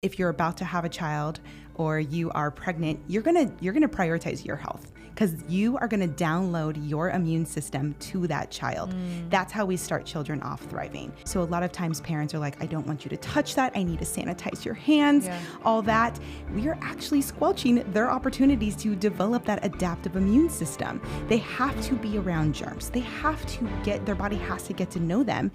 If you're about to have a child or you are pregnant, you're gonna prioritize your health because you are gonna download your immune system to that child. That's how we start children off thriving. So a lot of times parents are like, I don't want you to touch that. I need to sanitize your hands, all that. We are actually squelching their opportunities to develop that adaptive immune system. They have to be around germs. Their body has to get to know them.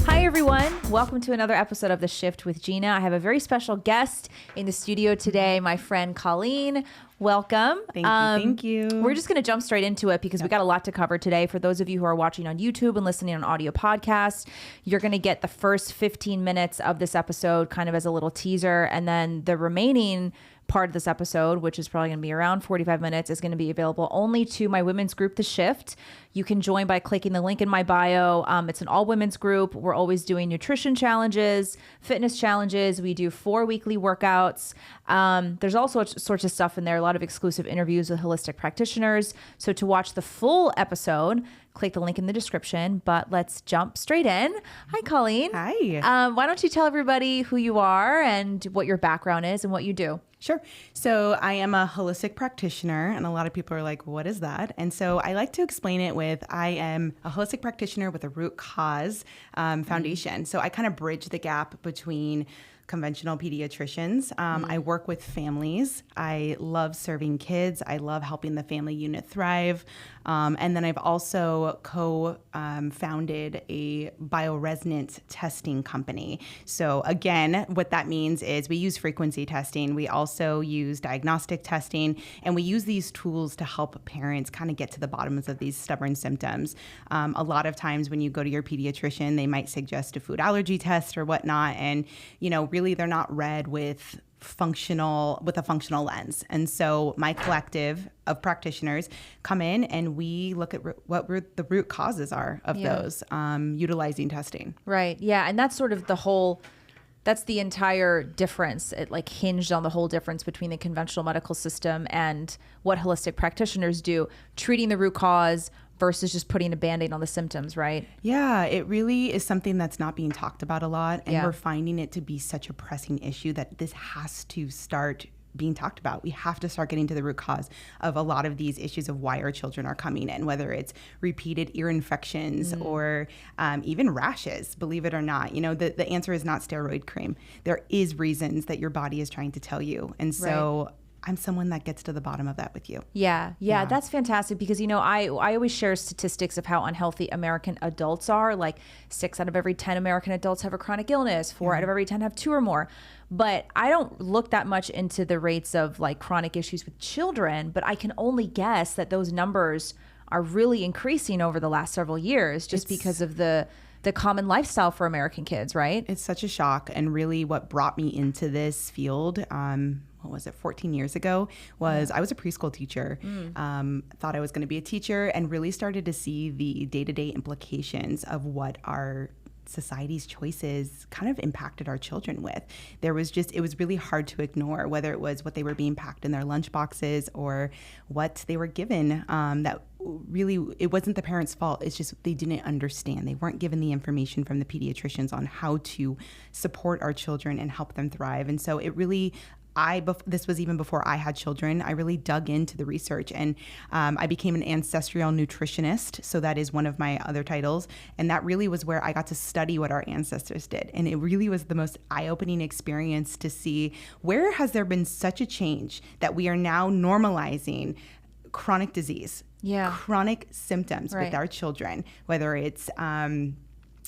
Hi everyone, welcome to another episode of The Shift with Gina. I have a very special guest in the studio today, my friend Colleen. Welcome. Thank you. We're just going to jump straight into it because we got a lot to cover today. For those of you who are watching on YouTube and listening on audio podcast, you're going to get the first 15 minutes of this episode kind of as a little teaser, and then the remaining part of this episode, which is probably going to be around 45 minutes, is going to be available only to my women's group, The Shift. You can join by clicking the link in my bio. It's an all women's group. We're always doing nutrition challenges, fitness challenges. We do 4 weekly workouts. There's all sorts of stuff in there, a lot of exclusive interviews with holistic practitioners. So to watch the full episode, click the link in the description, but let's jump straight in. Hi, Colleen. Hi. Why don't you tell everybody who you are and what your background is and what you do? Sure. So I am a holistic practitioner, and a lot of people are like, what is that? And so I like to explain it with, I am a holistic practitioner with a root cause foundation. So I kind of bridge the gap between conventional pediatricians. I work with families. I love serving kids. I love helping the family unit thrive. And then I've also co-founded a bioresonance testing company. So again, what that means is we use frequency testing. We also use diagnostic testing, and we use these tools to help parents kind of get to the bottoms of these stubborn symptoms. A lot of times when you go to your pediatrician, they might suggest a food allergy test or whatnot. And, really they're not read with a functional lens. And so my collective of practitioners come in and we look at what the root causes are of those, utilizing testing. Right. Yeah. And that's sort of that's the entire difference. It like hinged on the whole difference between the conventional medical system and what holistic practitioners do, treating the root cause versus just putting a Band-Aid on the symptoms, right? Yeah, it really is something that's not being talked about a lot. And we're finding it to be such a pressing issue that this has to start being talked about. We have to start getting to the root cause of a lot of these issues of why our children are coming in, whether it's repeated ear infections or even rashes, believe it or not. The answer is not steroid cream. There is reasons that your body is trying to tell you. And so I'm someone that gets to the bottom of that with you. Yeah, that's fantastic because, I always share statistics of how unhealthy American adults are. Like 6 out of every 10 American adults have a chronic illness, 4 out of every 10 have 2 or more. But I don't look that much into the rates of like chronic issues with children, but I can only guess that those numbers are really increasing over the last several years just because of the common lifestyle for American kids, right? It's such a shock. And really what brought me into this field, 14 years ago, was I was a preschool teacher. Thought I was going to be a teacher and really started to see the day-to-day implications of what our society's choices kind of impacted our children with. It was really hard to ignore, whether it was what they were being packed in their lunch boxes or what they were given, that really, it wasn't the parents' fault. It's just they didn't understand. They weren't given the information from the pediatricians on how to support our children and help them thrive. And so it really, this was even before I had children. I really dug into the research, and I became an ancestral nutritionist. So that is one of my other titles. And that really was where I got to study what our ancestors did. And it really was the most eye-opening experience to see where has there been such a change that we are now normalizing chronic disease, chronic symptoms with our children, whether it's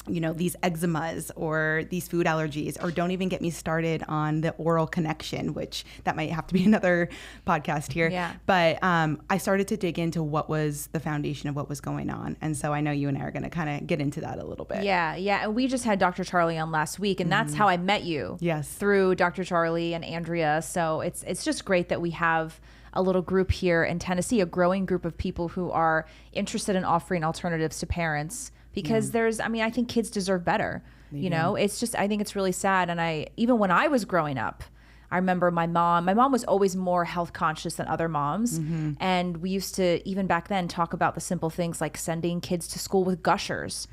these eczemas or these food allergies, or don't even get me started on the oral connection, which that might have to be another podcast here. Yeah. But I started to dig into what was the foundation of what was going on. And so I know you and I are going to kind of get into that a little bit. Yeah. And we just had Dr. Charlie on last week, and that's how I met you. Yes. Through Dr. Charlie and Andrea. So it's just great that we have a little group here in Tennessee, a growing group of people who are interested in offering alternatives to parents. Because I think kids deserve better. It's just, I think it's really sad. And even when I was growing up, I remember my mom was always more health conscious than other moms. And we used to, even back then, talk about the simple things like sending kids to school with Gushers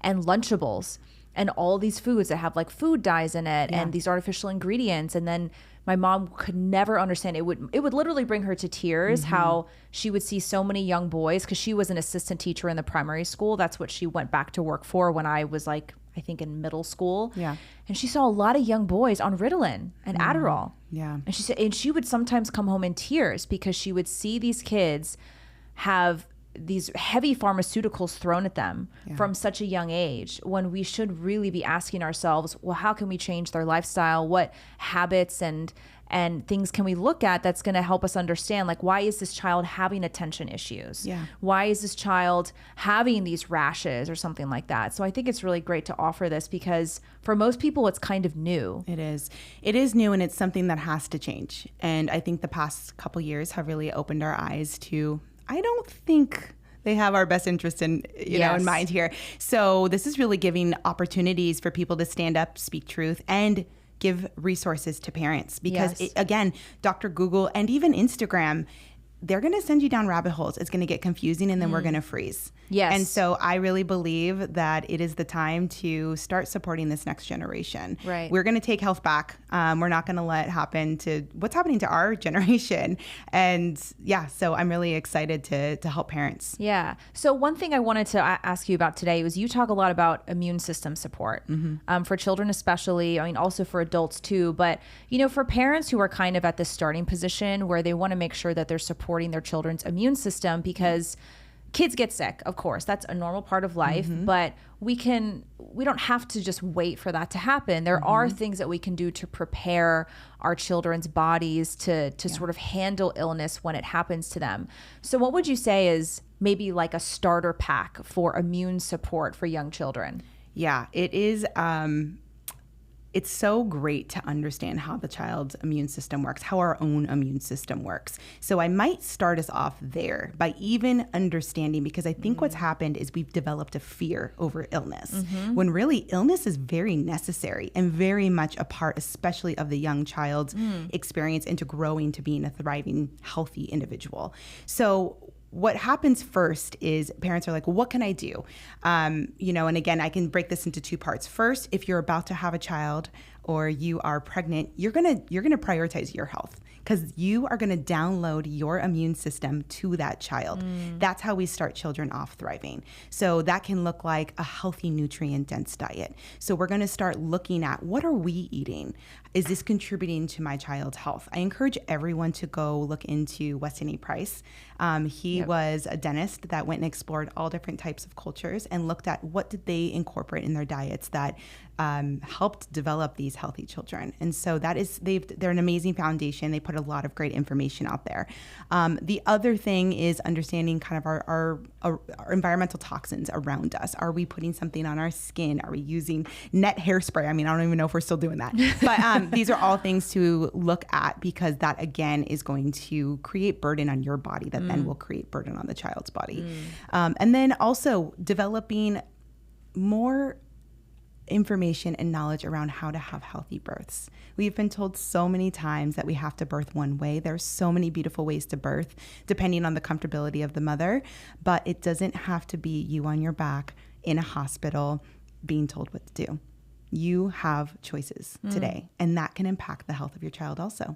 and Lunchables and all these foods that have like food dyes in it and these artificial ingredients. And then my mom could never understand. It would literally bring her to tears how she would see so many young boys, because she was an assistant teacher in the primary school. That's what she went back to work for when I was like, I think in middle school. Yeah. And she saw a lot of young boys on Ritalin and Adderall. Yeah. And she said, and she would sometimes come home in tears because she would see these kids have these heavy pharmaceuticals thrown at them from such a young age, when we should really be asking ourselves, well, how can we change their lifestyle? What habits and things can we look at that's going to help us understand, like, why is this child having attention issues? Why is this child having these rashes or something like that? So I think it's really great to offer this, because for most people, it's kind of new. It is new, and it's something that has to change. And I think the past couple years have really opened our eyes to, I don't think they have our best interest in, you know, in mind here. So this is really giving opportunities for people to stand up, speak truth, and give resources to parents. Because again, Dr. Google and even Instagram, they're going to send you down rabbit holes. It's going to get confusing, and then we're going to freeze. Yes. And so I really believe that it is the time to start supporting this next generation. Right. We're going to take health back. We're not going to let happen to what's happening to our generation. And so I'm really excited to help parents. Yeah. So one thing I wanted to ask you about today was, you talk a lot about immune system support for children especially. I mean, also for adults too. But, you know, for parents who are kind of at this starting position where they want to make sure that they're supporting their children's immune system, because kids get sick, of course, that's a normal part of life, but we don't have to just wait for that to happen. There are things that we can do to prepare our children's bodies to sort of handle illness when it happens to them. So what would you say is maybe like a starter pack for immune support for young children? Yeah, it is. It's so great to understand how the child's immune system works, how our own immune system works. So I might start us off there by even understanding, because I think what's happened is we've developed a fear over illness, when really illness is very necessary and very much a part, especially of the young child's experience into growing to being a thriving, healthy individual. So what happens first is parents are like, well, what can I do? You know, and again, I can break this into two parts. First, if you're about to have a child or you are pregnant, you're gonna prioritize your health, because you are gonna download your immune system to that child. That's how we start children off thriving. So that can look like a healthy, nutrient-dense diet. So we're gonna start looking at, what are we eating? Is this contributing to my child's health? I encourage everyone to go look into Weston A. Price. He was a dentist that went and explored all different types of cultures and looked at what did they incorporate in their diets that helped develop these healthy children. And so they're an amazing foundation. They put a lot of great information out there. The other thing is understanding kind of our environmental toxins around us. Are we putting something on our skin? Are we using net hairspray? I mean, I don't even know if we're still doing that. But these are all things to look at, because that, again, is going to create burden on your body that then will create burden on the child's body. And then also developing more information and knowledge around how to have healthy births. We've been told so many times that we have to birth one way. There's so many beautiful ways to birth, depending on the comfortability of the mother, but it doesn't have to be you on your back in a hospital being told what to do. You have choices today, and that can impact the health of your child also.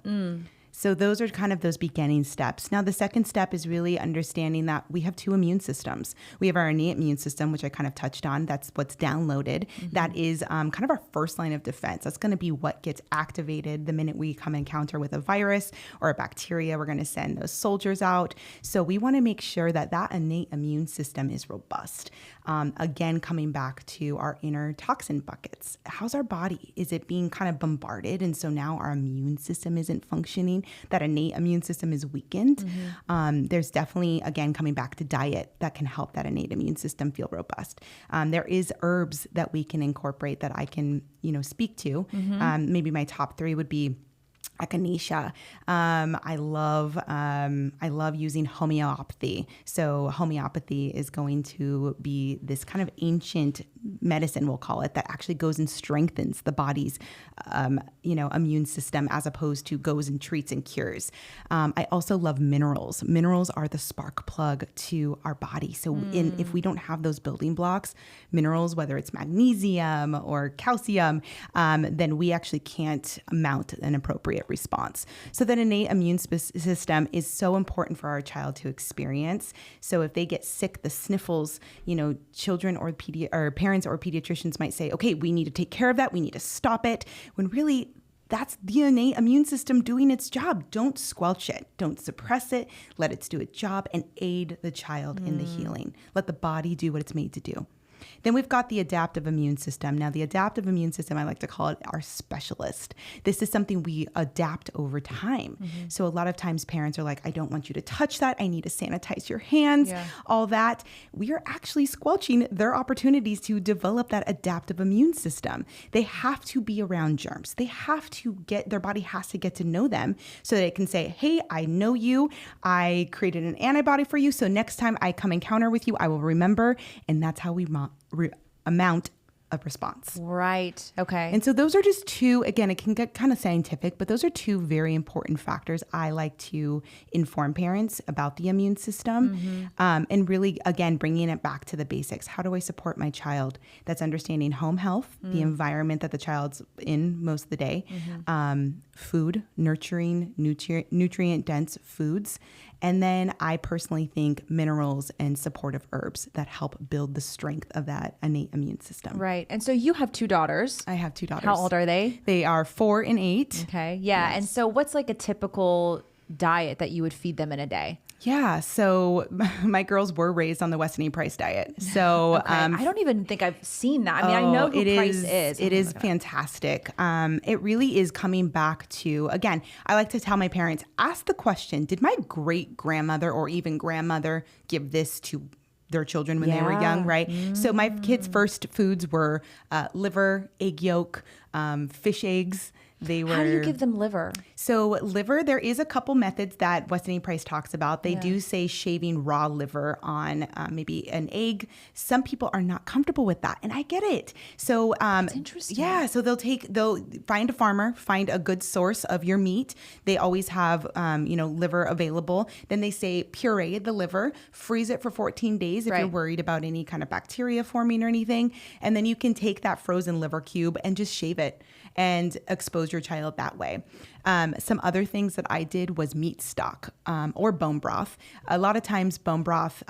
So those are kind of those beginning steps. Now, the second step is really understanding that we have two immune systems. We have our innate immune system, which I kind of touched on. That's what's downloaded. That is kind of our first line of defense. That's going to be what gets activated the minute we come encounter with a virus or a bacteria. We're going to send those soldiers out. So we want to make sure that that innate immune system is robust. Again, coming back to our inner toxin buckets. How's our body? Is it being kind of bombarded? And so now our immune system isn't functioning. That innate immune system is weakened. There's definitely, again, coming back to diet, that can help that innate immune system feel robust. There is herbs that we can incorporate that I can, speak to. Maybe my top three would be echinacea. I love using homeopathy. So homeopathy is going to be this kind of ancient medicine, we'll call it, that actually goes and strengthens the body's, immune system as opposed to goes and treats and cures. I also love minerals. Minerals are the spark plug to our body. So if we don't have those building blocks, minerals, whether it's magnesium or calcium, then we actually can't mount an appropriate response. So that innate immune system is so important for our child to experience. So if they get sick, the sniffles, children or parents or pediatricians might say, okay, we need to take care of that. We need to stop it. When really that's the innate immune system doing its job. Don't squelch it. Don't suppress it. Let it do its job and aid the child in the healing. Let the body do what it's made to do. Then we've got the adaptive immune system. Now, the adaptive immune system, I like to call it our specialist. This is something we adapt over time. So a lot of times parents are like, I don't want you to touch that. I need to sanitize your hands, all that. We are actually squelching their opportunities to develop that adaptive immune system. They have to be around germs. Their body has to get to know them so that it can say, hey, I know you. I created an antibody for you. So next time I come encounter with you, I will remember. And that's how we amount a response. Right. Okay. And so those are just two, again, it can get kind of scientific, but those are two very important factors I like to inform parents about the immune system. And really, again, bringing it back to the basics. How do I support my child? That's understanding home health, the environment that the child's in most of the day, food, nurturing, nutrient-dense foods. And then I personally think minerals and supportive herbs that help build the strength of that innate immune system. Right. And so you have 2 daughters. I have 2 daughters. How old are they? They are 4 and 8. Okay. Yeah. Yes. And so what's like a typical diet that you would feed them in a day? Yeah. So my girls were raised on the Weston A. Price diet. So I don't even think I've seen that. I mean, I know who Price is. It is fantastic. It really is coming back to, again, I like to tell my parents, ask the question, did my great grandmother or even grandmother give this to their children when they were young, right? So my kids' first foods were liver, egg yolk, fish eggs. How do you give them liver? So liver, there is a couple methods that Weston A. Price talks about. They do say shaving raw liver on maybe an egg. Some people are not comfortable with that, and I get it. So that's interesting. Yeah, so they'll find a farmer, find a good source of your meat. They always have liver available. Then they say puree the liver, freeze it for 14 days if you're worried about any kind of bacteria forming or anything, and then you can take that frozen liver cube and just shave it and expose your child that way. Some other things that I did was meat stock or bone broth. A lot of times bone broth,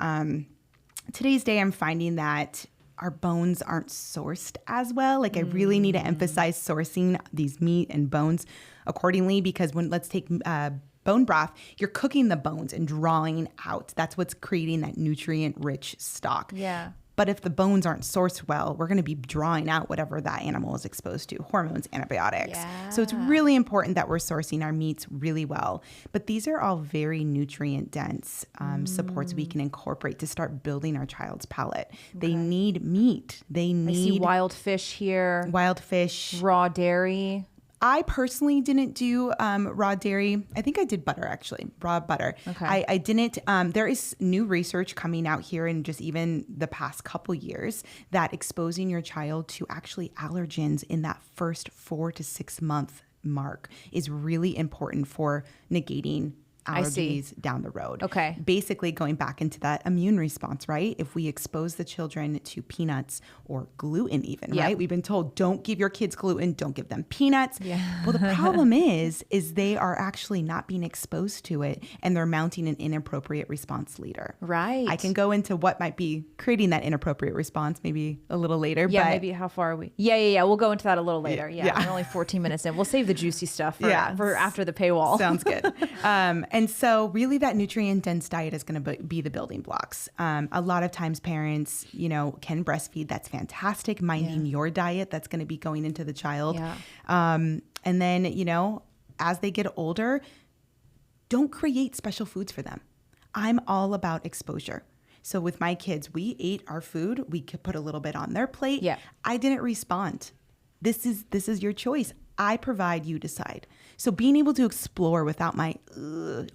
today's day I'm finding that our bones aren't sourced as well. Like I really need to emphasize sourcing these meat and bones accordingly, because let's take bone broth, you're cooking the bones and drawing out. That's what's creating that nutrient-rich stock. Yeah. But if the bones aren't sourced well, we're going to be drawing out whatever that animal is exposed to, hormones, antibiotics. Yeah. So it's really important that we're sourcing our meats really well. But these are all very nutrient-dense supports we can incorporate to start building our child's palate. They need meat. I see wild fish here. Wild fish. Raw dairy. I personally didn't do raw dairy. I think I did butter, actually, raw butter. Okay. I didn't. There is new research coming out here in just even the past couple years that exposing your child to actually allergens in that first 4 to 6 month mark is really important for negating allergies down the road. Okay. Basically going back into that immune response, right? If we expose the children to peanuts or gluten even, right? We've been told, don't give your kids gluten, don't give them peanuts. Yeah. Well, the problem is they are actually not being exposed to it and they're mounting an inappropriate response later. Right. I can go into what might be creating that inappropriate response maybe a little later. Yeah, but maybe how far are we? Yeah. We'll go into that a little later. Yeah. We're only 14 minutes in. We'll save the juicy stuff for after the paywall. Sounds good. And so really that nutrient-dense diet is going to be the building blocks. A lot of times parents, can breastfeed. That's fantastic. Minding your diet, that's going to be going into the child. Yeah. And then, as they get older, don't create special foods for them. I'm all about exposure. So with my kids, we ate our food. We could put a little bit on their plate. Yeah. I didn't respond. This is your choice. I provide, you decide. So being able to explore without my,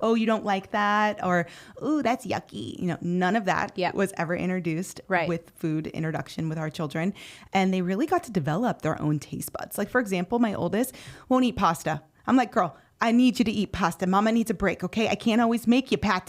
oh, you don't like that, or, oh, that's yucky. None of that was ever introduced with food introduction with our children. And they really got to develop their own taste buds. Like, for example, my oldest won't eat pasta. I'm like, girl, I need you to eat pasta. Mama needs a break, okay? I can't always make you pate.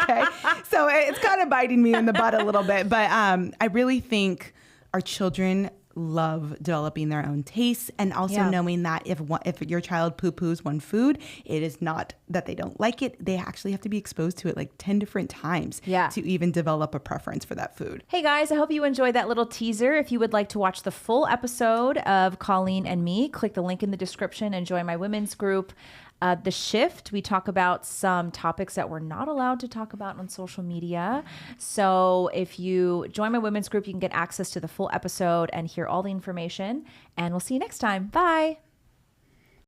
Okay? So it's kind of biting me in the butt a little bit. But I really think our children love developing their own tastes, and also knowing that if your child poo-poos one food, it is not that they don't like it. They actually have to be exposed to it like 10 different times to even develop a preference for that food. Hey guys, I hope you enjoyed that little teaser. If you would like to watch the full episode of Colleen and me, click the link in the description and join my women's group. The Shift, we talk about some topics that we're not allowed to talk about on social media. So if you join my women's group, you can get access to the full episode and hear all the information. And we'll see you next time. Bye.